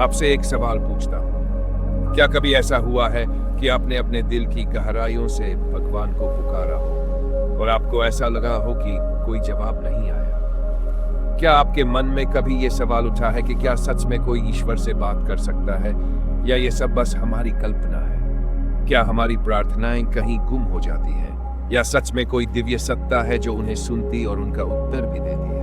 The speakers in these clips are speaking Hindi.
आपसे एक सवाल पूछता हूँ। क्या कभी ऐसा हुआ है कि आपने अपने दिल की गहराइयों से भगवान को पुकारा हो और आपको ऐसा लगा हो कि कोई जवाब नहीं आया? क्या आपके मन में कभी ये सवाल उठा है कि क्या सच में कोई ईश्वर से बात कर सकता है या ये सब बस हमारी कल्पना है? क्या हमारी प्रार्थनाएं कहीं गुम हो जाती हैं या सच में कोई दिव्य सत्ता है जो उन्हें सुनती और उनका उत्तर भी देती है?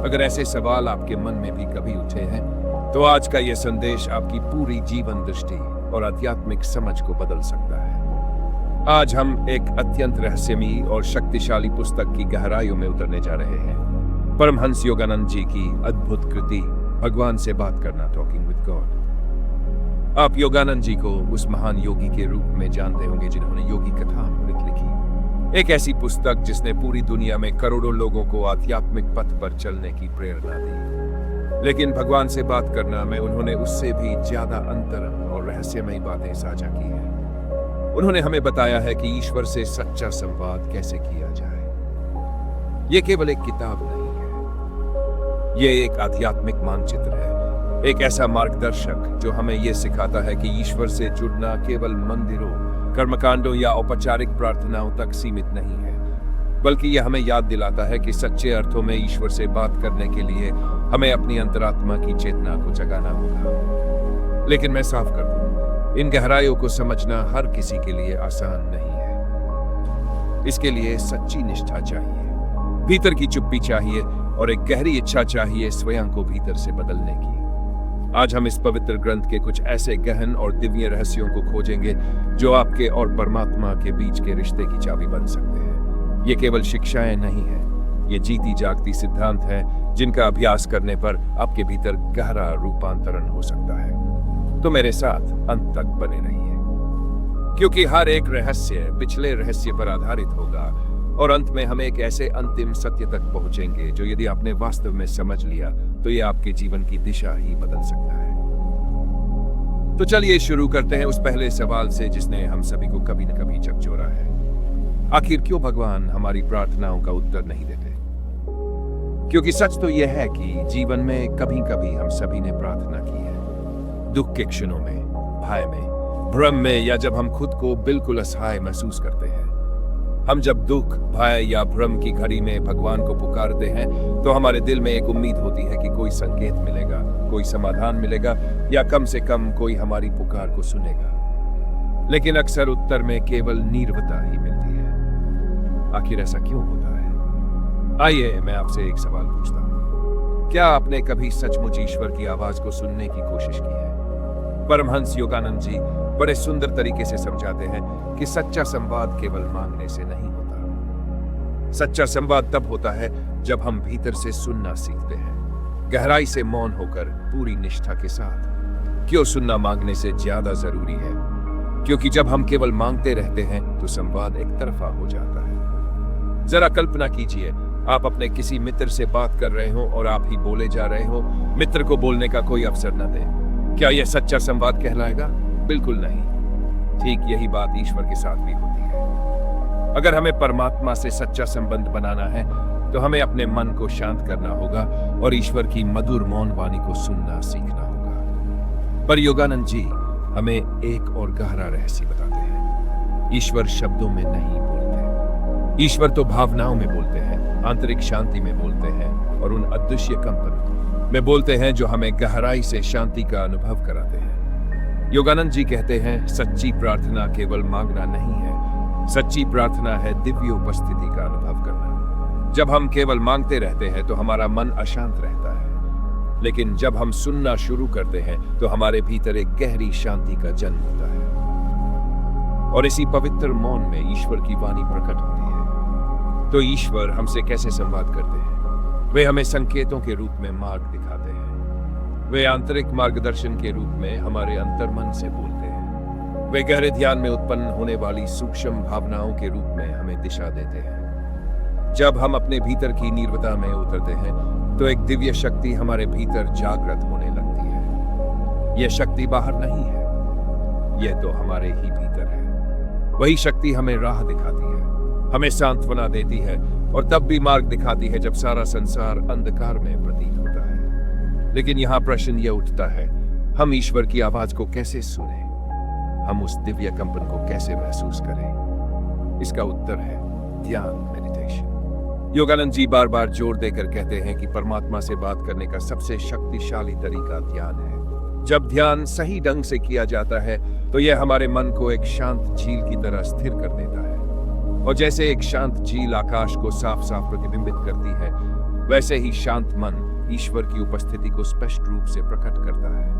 अगर ऐसे सवाल आपके मन में भी कभी उठे हैं तो आज का यह संदेश आपकी पूरी जीवन दृष्टि और आध्यात्मिक समझ को बदल सकता है। आज हम एक अत्यंत रहस्यमयी और शक्तिशाली पुस्तक की गहराइयों में उतरने जा रहे हैं। परमहंस योगानंद जी की अद्भुत कृति भगवान से बात करना, टॉकिंग विद गॉड। आप योगानंद जी को उस महान योगी के रूप में जानते होंगे जिन्होंने योगी कथामृत लिखी, एक ऐसी पुस्तक जिसने पूरी दुनिया में करोड़ों लोगों को आध्यात्मिक पथ पर चलने की प्रेरणा दी। लेकिन भगवान से बात करना में उन्होंने उससे भी ज्यादा अंतरंग और रहस्यमयी बातें साझा की हैं। उन्होंने हमें बताया है कि ईश्वर से सच्चा संवाद कैसे किया जाए। ये केवल एक किताब नहीं है, ये एक आध्यात्मिक मानचित्र है, एक ऐसा मार्गदर्शक जो हमें ये सिखाता है कि ईश्वर से जुड़ना केवल मंदिरों, कर्मकांडों या औपचारिक प्रार्थनाओं तक सीमित नहीं है, बल्कि यह हमें याद दिलाता है कि सच्चे अर्थों में ईश्वर से बात करने के लिए हमें अपनी अंतरात्मा की चेतना को जगाना होगा। लेकिन मैं साफ कर दूं, इन गहराइयों को समझना हर किसी के लिए आसान नहीं है। इसके लिए सच्ची निष्ठा चाहिए, भीतर की चुप्पी चाहिए और एक गहरी इच्छा चाहिए स्वयं को भीतर से बदलने की। आज हम इस पवित्र ग्रंथ के कुछ ऐसे गहन और दिव्य रहस्यों को खोजेंगे जो आपके और परमात्मा के बीच के रिश्ते की चाबी बन सकते हैं। ये केवल शिक्षाएं नहीं है, ये जीती जागती सिद्धांत है जिनका अभ्यास करने पर आपके भीतर गहरा रूपांतरण हो सकता है। तो मेरे साथ अंत तक बने रहिए, क्योंकि हर एक रहस्य पिछले रहस्य पर आधारित होगा और अंत में हम एक ऐसे अंतिम सत्य तक पहुंचेंगे जो यदि आपने वास्तव में समझ लिया तो ये आपके जीवन की दिशा ही बदल सकता है। तो चलिए शुरू करते हैं उस पहले सवाल से जिसने हम सभी को कभी न कभी झकझोरा है। आखिर क्यों भगवान हमारी प्रार्थनाओं का उत्तर नहीं देते? क्योंकि सच तो यह है कि जीवन में कभी कभी हम सभी ने प्रार्थना की है, दुख के क्षणों में, भय में, भ्रम में, या जब हम खुद को बिल्कुल असहाय महसूस करते हैं। हम जब दुख, भय या भ्रम की घड़ी में भगवान को पुकारते हैं तो हमारे दिल में एक उम्मीद होती है कि कोई संकेत मिलेगा, कोई समाधान मिलेगा या कम से कम कोई हमारी पुकार को सुनेगा। लेकिन अक्सर उत्तर में केवल नीरवता ही मिलती है। आखिर ऐसा क्यों होता है? आइए मैं आपसे एक सवाल पूछता हूँ। क्या आपने कभी सचमुच ईश्वर की आवाज को सुनने की कोशिश की है? परमहंस योगानंद जी बड़े सुंदर तरीके से समझाते हैं कि सच्चा संवाद केवल मांगने से नहीं होता। सच्चा संवाद तब होता है जब हम भीतर से सुनना सीखते हैं, गहराई से मौन होकर, पूरी निष्ठा के साथ। क्यों सुनना मांगने से ज्यादा जरूरी है? क्योंकि जब हम केवल मांगते रहते हैं तो संवाद एक तरफा हो जाता है। जरा कल्पना कीजिए, आप अपने किसी मित्र से बात कर रहे हो और आप ही बोले जा रहे हो, मित्र को बोलने का कोई अवसर न दें। क्या यह सच्चा संवाद कहलाएगा? बिल्कुल नहीं। ठीक यही बात ईश्वर के साथ भी होती है। अगर हमें परमात्मा से सच्चा संबंध बनाना है तो हमें अपने मन को शांत करना होगा और ईश्वर की मधुर मौन वाणी को सुनना सीखना होगा। पर योगानंद जी हमें एक और गहरा रहस्य बताते हैं। ईश्वर शब्दों में नहीं बोलते, ईश्वर तो भावनाओं में बोलते हैं, आंतरिक शांति में बोलते हैं और उन अदृश्य कंपन में बोलते हैं जो हमें गहराई से शांति का अनुभव कराते हैं। योगानंद जी कहते हैं, सच्ची प्रार्थना केवल मांगना नहीं है, सच्ची प्रार्थना है दिव्य उपस्थिति का अनुभव करना। जब हम केवल मांगते रहते हैं तो हमारा मन अशांत रहता है, लेकिन जब हम सुनना शुरू करते हैं तो हमारे भीतर एक गहरी शांति का जन्म होता है और इसी पवित्र मौन में ईश्वर की वाणी प्रकट होती है। तो ईश्वर हमसे कैसे संवाद करते हैं? वे हमें संकेतों के रूप में मार्ग दिखाते हैं। वे आंतरिक मार्गदर्शन के रूप में हमारे अंतर्मन से बोलते हैं। वे गहरे ध्यान में उत्पन्न होने वाली सूक्ष्म भावनाओं के रूप में हमें दिशा देते हैं। जब हम अपने भीतर की नीरवता में उतरते हैं तो एक दिव्य शक्ति हमारे भीतर जागृत होने लगती है। यह शक्ति बाहर नहीं है, यह तो हमारे ही भीतर है। वही शक्ति हमें राह दिखाती है, हमें सांत्वना देती है और तब भी मार्ग दिखाती है जब सारा संसार अंधकार में प्रतीत होता है। लेकिन यहाँ प्रश्न यह उठता है, हम ईश्वर की आवाज को कैसे सुने, हम उस दिव्य कंपन को कैसे महसूस करें? इसका उत्तर है ध्यान, मेडिटेशन। योगानंद जी बार बार जोर देकर कहते हैं कि परमात्मा से बात करने का सबसे शक्तिशाली तरीका ध्यान है। जब ध्यान सही ढंग से किया जाता है तो यह हमारे मन को एक शांत झील की तरह स्थिर कर देता है, और जैसे एक शांत झील आकाश को साफ साफ प्रतिबिंबित करती है, वैसे ही शांत मन ईश्वर की उपस्थिति को स्पष्ट रूप से प्रकट करता है।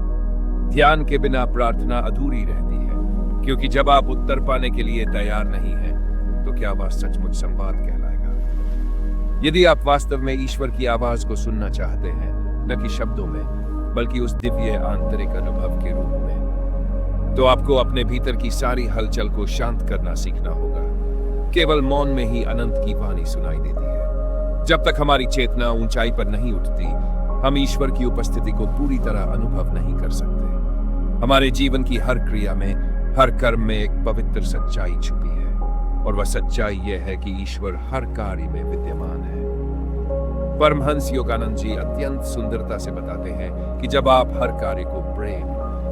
ध्यान के बिना प्रार्थना अधूरी रहती है, क्योंकि जब आप उत्तर पाने के लिए तैयार नहीं हैं, तो क्या वह सचमुच संवाद कहलाएगा? यदि आप वास्तव में ईश्वर की आवाज को सुनना चाहते हैं, न कि शब्दों में बल्कि उस दिव्य आंतरिक अनुभव के रूप में, तो आपको अपने भीतर की सारी हलचल को शांत करना सीखना होगा। केवल मौन में ही अनंत की वाणी सुनाई देती है। जब तक हमारी चेतना ऊंचाई पर नहीं उठती, हम ईश्वर की उपस्थिति को पूरी तरह अनुभव नहीं कर सकते। हमारे जीवन की हर क्रिया में, हर कर्म में एक पवित्र सच्चाई छुपी है, और वह सच्चाई यह है कि ईश्वर हर कार्य में विद्यमान है। परमहंस योगानंद जी अत्यंत सुंदरता से बताते हैं कि जब आप हर कार्य को प्रेम,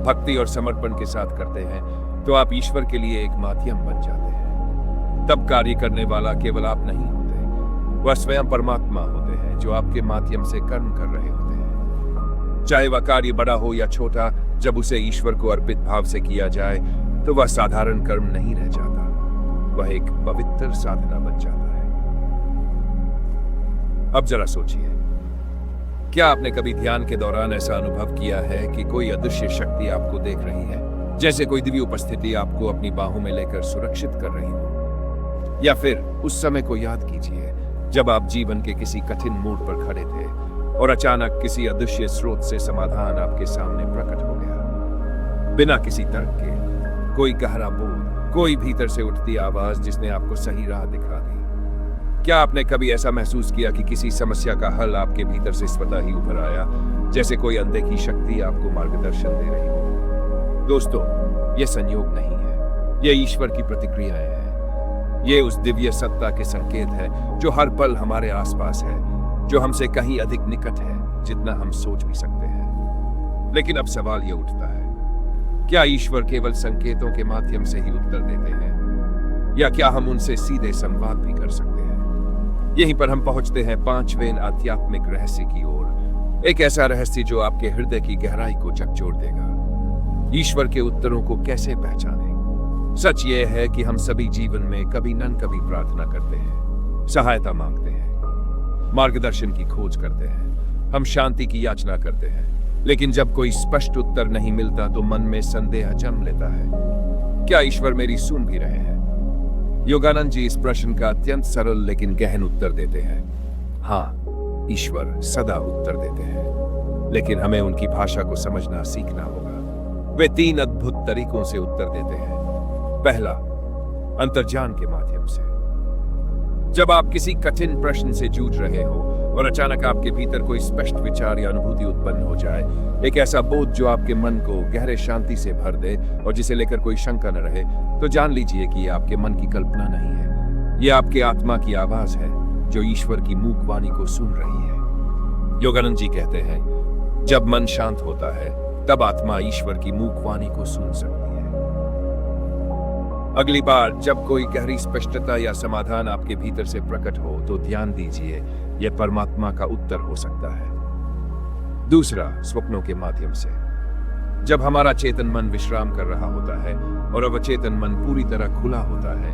भक्ति और समर्पण के साथ करते हैं, तो आप ईश्वर के लिए एक माध्यम बन जाते हैं। तब कार्य करने वाला केवल आप नहीं होते, वह स्वयं परमात्मा होते हैं जो आपके माध्यम से कर्म कर रहे होते हैं। चाहे वह कार्य बड़ा हो या छोटा, जब उसे ईश्वर को अर्पित भाव से किया जाए तो वह साधारण कर्म नहीं रह जाता, वह एक पवित्र साधना बन जाता है। अब जरा सोचिए, क्या आपने कभी ध्यान के दौरान ऐसा अनुभव किया है कि कोई अदृश्य शक्ति आपको देख रही है, जैसे कोई दिव्य उपस्थिति आपको अपनी बाहों में लेकर सुरक्षित कर रही हो? या फिर उस समय को याद कीजिए जब आप जीवन के किसी कठिन मोड़ पर खड़े थे और अचानक किसी अदृश्य स्रोत से समाधान आपके सामने प्रकट हो गया। बिना किसी तर्क के कोई गहरा बोध, कोई भीतर से उठती आवाज जिसने आपको सही राह दिखा दी। क्या आपने कभी ऐसा महसूस किया कि किसी समस्या का हल आपके भीतर से स्वतः ही उभर आया, जैसे कोई अनदेखी शक्ति आपको मार्गदर्शन दे रही हो? दोस्तों, यह संयोग नहीं है, यह ईश्वर की प्रतिक्रियाएं हैं। यह उस दिव्य सत्ता के संकेत है जो हर पल हमारे आसपास है, जो हमसे कहीं अधिक निकट है जितना हम सोच भी सकते हैं। लेकिन अब सवाल यह उठता है, क्या ईश्वर केवल संकेतों के माध्यम से ही उत्तर देते हैं, या क्या हम उनसे सीधे संवाद भी कर सकते हैं? यहीं पर हम पहुंचते हैं पांचवें आध्यात्मिक रहस्य की ओर, एक ऐसा रहस्य जो आपके हृदय की गहराई को झकझोर देगा। ईश्वर के उत्तरों को कैसे पहचानें? सच यह है कि हम सभी जीवन में कभी न कभी प्रार्थना करते हैं, सहायता मांगते हैं, मार्गदर्शन की खोज करते हैं, हम शांति की याचना करते हैं, लेकिन जब कोई स्पष्ट उत्तर नहीं मिलता तो मन में संदेह जन्म लेता है। क्या ईश्वर मेरी सुन भी रहे हैं? योगानंद जी इस प्रश्न का अत्यंत सरल लेकिन गहन उत्तर देते हैं। हाँ, ईश्वर सदा उत्तर देते हैं, लेकिन हमें उनकी भाषा को समझना सीखना होगा। वे 3 अद्भुत तरीकों से उत्तर देते हैं। पहला, अंतर्ज्ञान के माध्यम से। जब आप किसी कठिन प्रश्न से जूझ रहे हो और अचानक आपके भीतर कोई स्पष्ट विचार या अनुभूति उत्पन्न हो जाए, एक ऐसा बोध जो आपके मन को गहरे शांति से भर दे और जिसे लेकर कोई शंका न रहे, तो जान लीजिए कि यह आपके मन की कल्पना नहीं है, यह आपके आत्मा की आवाज है जो ईश्वर की मूक वाणी को सुन रही है। योगानंद जी कहते हैं, जब मन शांत होता है तब आत्मा ईश्वर की मूक वाणी को सुन सकती है। अगली बार जब कोई गहरी स्पष्टता या समाधान आपके भीतर से प्रकट हो तो ध्यान दीजिए, यह परमात्मा का उत्तर हो सकता है। दूसरा, स्वप्नों के माध्यम से। जब हमारा चेतन मन विश्राम कर रहा होता है और अवचेतन मन पूरी तरह खुला होता है,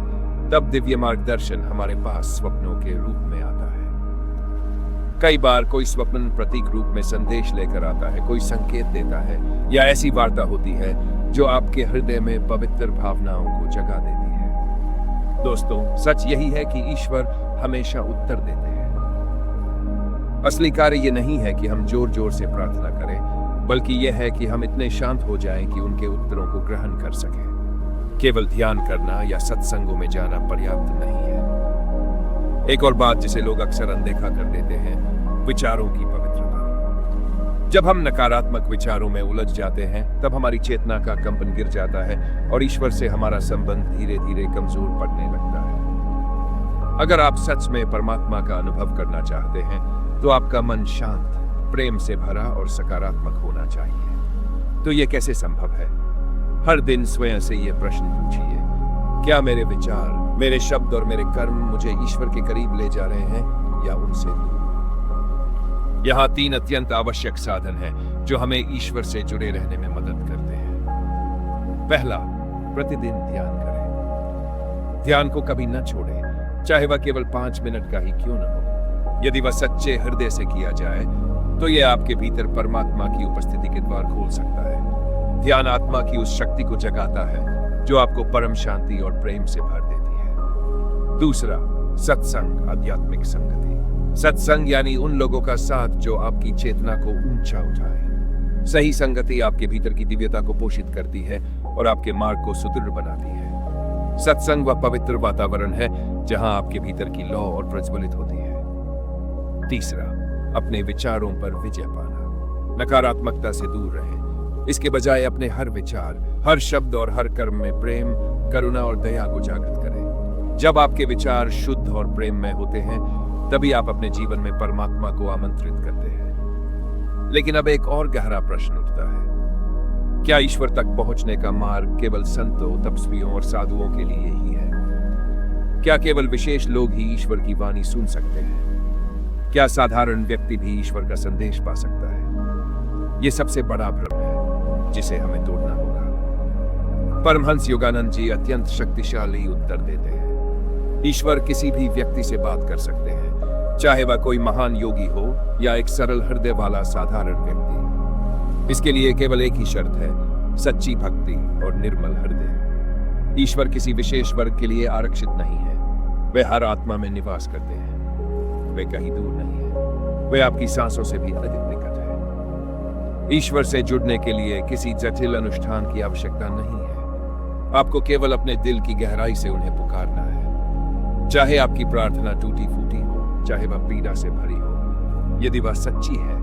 तब दिव्य मार्गदर्शन हमारे पास स्वप्नों के रूप में आता है। कई बार कोई स्वप्न प्रतीक रूप में संदेश लेकर आता है, कोई संकेत देता है, या ऐसी वार्ता होती है जो आपके हृदय में पवित्र भावनाओं को जगा देती है। दोस्तों, सच यही है कि ईश्वर हमेशा उत्तर देते हैं। असली कार्य यह नहीं है कि हम जोर जोर से प्रार्थना करें, बल्कि यह है कि हम इतने शांत हो जाएं कि उनके उत्तरों को ग्रहण कर सकें। केवल ध्यान करना या सत्संगों में जाना पर्याप्त नहीं है। एक और बात जिसे लोग अक्सर अनदेखा कर देते हैं, विचारों की पवित्रता। जब हम नकारात्मक विचारों में उलझ जाते हैं, तब हमारी चेतना का कंपन गिर जाता है और ईश्वर से हमारा संबंध धीरे धीरे कमजोर पड़ने लगता है। अगर आप सच में परमात्मा का अनुभव करना चाहते हैं, तो आपका मन शांत, प्रेम से भरा और सकारात्मक होना चाहिए। तो ये कैसे संभव है? हर दिन स्वयं से ये प्रश्न पूछिए, क्या मेरे विचार, मेरे शब्द और मेरे कर्म मुझे ईश्वर के करीब ले जा रहे हैं या उनसे दूर? यहाँ 3 अत्यंत आवश्यक साधन हैं जो हमें ईश्वर से जुड़े रहने में मदद करते हैं। पहला, प्रतिदिन ध्यान करें। ध्यान को कभी न छोड़ें, चाहे वह केवल 5 मिनट का ही क्यों न हो। यदि वह सच्चे हृदय से किया जाए तो यह आपके भीतर परमात्मा की उपस्थिति के द्वार खोल सकता है। ध्यान आत्मा की उस शक्ति को जगाता है जो आपको परम शांति और प्रेम से भर देती है। दूसरा, सत्संग, आध्यात्मिक संगति। सत्संग यानी उन लोगों का साथ जो आपकी चेतना को ऊंचा उठाए। सही संगति आपके भीतर की दिव्यता को पोषित करती है और आपके मार्ग को सुदृढ़ बनाती है। सत्संग वह पवित्र वातावरण है जहां आपके भीतर की लौ और प्रज्वलित होती है। तीसरा, अपने विचारों पर विजय पाना। नकारात्मकता से दूर रहें। इसके बजाय अपने हर विचार, हर शब्द और हर कर्म में प्रेम, करुणा और दया को जागृत करें। जब आपके विचार शुद्ध और प्रेममय होते हैं, तभी आप अपने जीवन में परमात्मा को आमंत्रित करते हैं। लेकिन अब एक और गहरा प्रश्न उठता है, क्या ईश्वर तक पहुंचने का मार्ग केवल संतों, तपस्वियों और साधुओं के लिए ही है? क्या केवल विशेष लोग ही ईश्वर की वाणी सुन सकते हैं? क्या साधारण व्यक्ति भी ईश्वर का संदेश पा सकता है? यह सबसे बड़ा भ्रम है जिसे हमें तोड़ना होगा। परमहंस योगानंद जी अत्यंत शक्तिशाली उत्तर देते हैं। ईश्वर किसी भी व्यक्ति से बात कर सकते हैं, चाहे वह कोई महान योगी हो या एक सरल हृदय वाला साधारण व्यक्ति। इसके लिए केवल एक ही शर्त है, सच्ची भक्ति और निर्मल हृदय। ईश्वर किसी विशेष वर्ग के लिए आरक्षित नहीं है। वे हर आत्मा में निवास करते हैं। वे कहीं दूर नहीं है। वे आपकी सांसों से भी अधिक निकट है। ईश्वर से जुड़ने के लिए किसी जटिल अनुष्ठान की आवश्यकता नहीं है। आपको केवल अपने दिल की गहराई से उन्हें पुकारना है। चाहे आपकी प्रार्थना टूटी फूटी हो, चाहे वह पीड़ा से भरी हो, यदि वह सच्ची है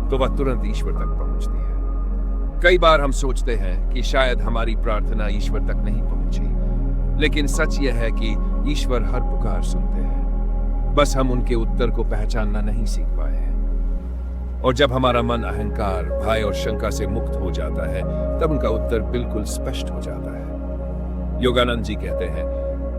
तो वह तुरंत ईश्वर तक पहुंचती है। कई बार हम सोचते हैं कि शायद हमारी प्रार्थना ईश्वर तक नहीं पहुंची, लेकिन सच यह है कि ईश्वर हर पुकार सुनते हैं। बस हम उनके उत्तर को पहचानना नहीं सीख पाए हैं। और जब हमारा मन अहंकार, भय और शंका से मुक्त हो जाता है, तब उनका उत्तर बिल्कुल स्पष्ट हो जाता है। योगानंद जी कहते हैं,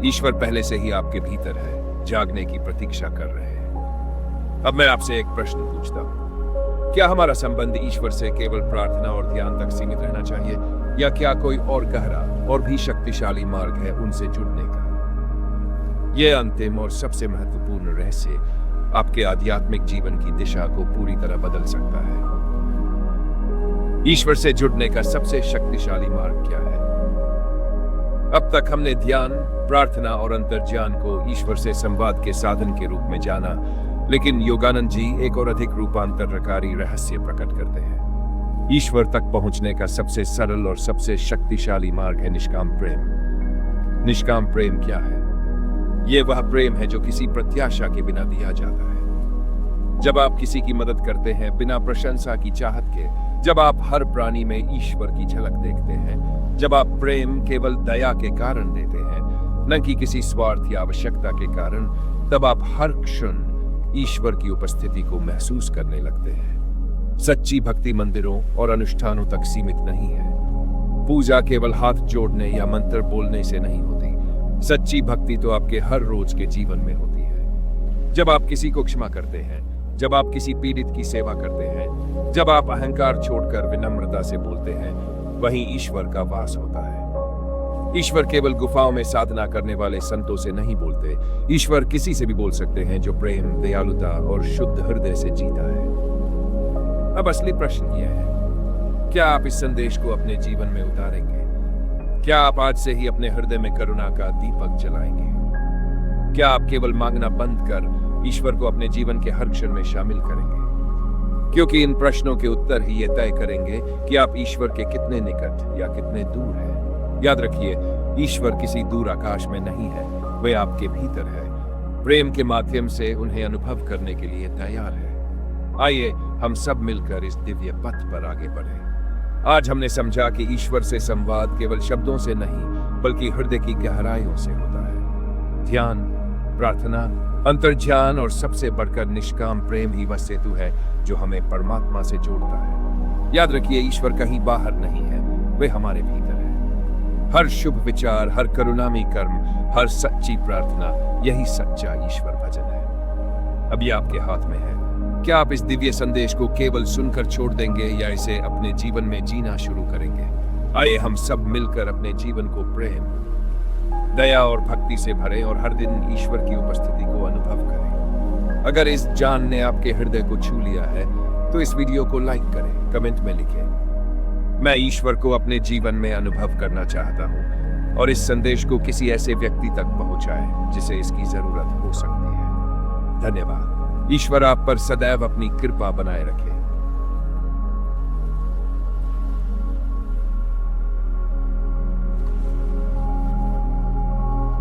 ईश्वर पहले से ही आपके भीतर है, जागने की प्रतीक्षा कर रहे हैं। अब मैं आपसे एक प्रश्न पूछता हूं, क्या हमारा संबंध ईश्वर से केवल प्रार्थना और ध्यान तक सीमित रहना चाहिए, या क्या कोई और गहरा और भी शक्तिशाली मार्ग है उनसे जुड़ने का? यह अंतिम और सबसे महत्वपूर्ण रहस्य आपके आध्यात्मिक जीवन की दिशा को पूरी तरह बदल सकता है। ईश्वर से जुड़ने का सबसे शक्तिशाली मार्ग क्या है? अब तक हमने ध्यान, प्रार्थना और अंतर्ज्ञान को ईश्वर से संवाद के साधन के रूप में जाना, लेकिन योगानंद जी एक और अधिक रूपांतरकारी रहस्य प्रकट करते हैं। ईश्वर तक पहुंचने का सबसे सरल और सबसे शक्तिशाली मार्ग है निष्काम प्रेम। निष्काम प्रेम क्या है? यह वह प्रेम है जो किसी प्रत्याशा के बिना दिया जाता है। जब आप किसी की मदद करते हैं बिना प्रशंसा की चाहत के, जब आप हर प्राणी में ईश्वर की झलक देखते हैं, जब आप प्रेम केवल दया के कारण देते हैं, न कि किसी स्वार्थ या आवश्यकता के कारण, तब आप हर क्षण ईश्वर की उपस्थिति को महसूस करने लगते हैं। सच्ची भक्ति मंदिरों और अनुष्ठानों तक सीमित नहीं है। पूजा केवल हाथ जोड़ने या मंत्र बोलने से नहीं होती। सच्ची भक्ति तो आपके हर रोज के जीवन में होती है। जब आप किसी को क्षमा करते हैं, जब आप किसी पीड़ित की सेवा करते हैं, जब आप अहंकार छोड़कर विनम्रता से बोलते हैं, वहीं ईश्वर का वास होता है। ईश्वर केवल गुफाओं में साधना करने वाले संतों से नहीं बोलते। ईश्वर किसी से भी बोल सकते हैं जो प्रेम, दयालुता और शुद्ध हृदय से जीता है। अब असली प्रश्न यह है, क्या आप इस संदेश को अपने जीवन में उतारेंगे? क्या आप आज से ही अपने हृदय में करुणा का दीपक जलाएंगे? क्या आप केवल मांगना बंद कर ईश्वर को अपने जीवन के हर क्षण में शामिल करेंगे? क्योंकि इन प्रश्नों के उत्तर ही ये तय करेंगे कि आप ईश्वर के कितने निकट या कितने दूर हैं। याद रखिए, ईश्वर किसी दूर आकाश में नहीं है, वे आपके भीतर है। प्रेम के माध्यम से उन्हें अनुभव करने के लिए तैयार है। आइए हम सब मिलकर इस दिव्य पथ पर आगे बढ़ें। आज हमने समझा कि ईश्वर से संवाद केवल शब्दों से नहीं, बल्कि हृदय की गहराइयों से होता है। ध्यान, प्रार्थना, अंतर्ज्ञान और सबसे बढ़कर निष्काम प्रेम ही वह सेतु है जो हमें परमात्मा से जोड़ता है। याद रखिए, ईश्वर कहीं बाहर नहीं है, वे हमारे भीतर है। हर शुभ विचार, हर करुणामयी कर्म, हर सच्ची प्रार्थना, यही सच्चा ईश्वर भजन है। अब ये आपके हाथ में है। क्या आप इस दिव्य संदेश को केवल सुनकर छोड़ देंगे या इसे अपने जीवन में जीना शुरू करेंगे? आइए हम सब मिलकर अपने जीवन को प्रेम, दया और भक्ति से भरें और हर दिन ईश्वर की उपस्थिति को अनुभव करें। अगर इस जान ने आपके हृदय को छू लिया है तो इस वीडियो को लाइक करें, कमेंट में लिखें, मैं ईश्वर को अपने जीवन में अनुभव करना चाहता हूं, और इस संदेश को किसी ऐसे व्यक्ति तक पहुंचाएं जिसे इसकी जरूरत हो सकती है। धन्यवाद। ईश्वर आप पर सदैव अपनी कृपा बनाए रखे।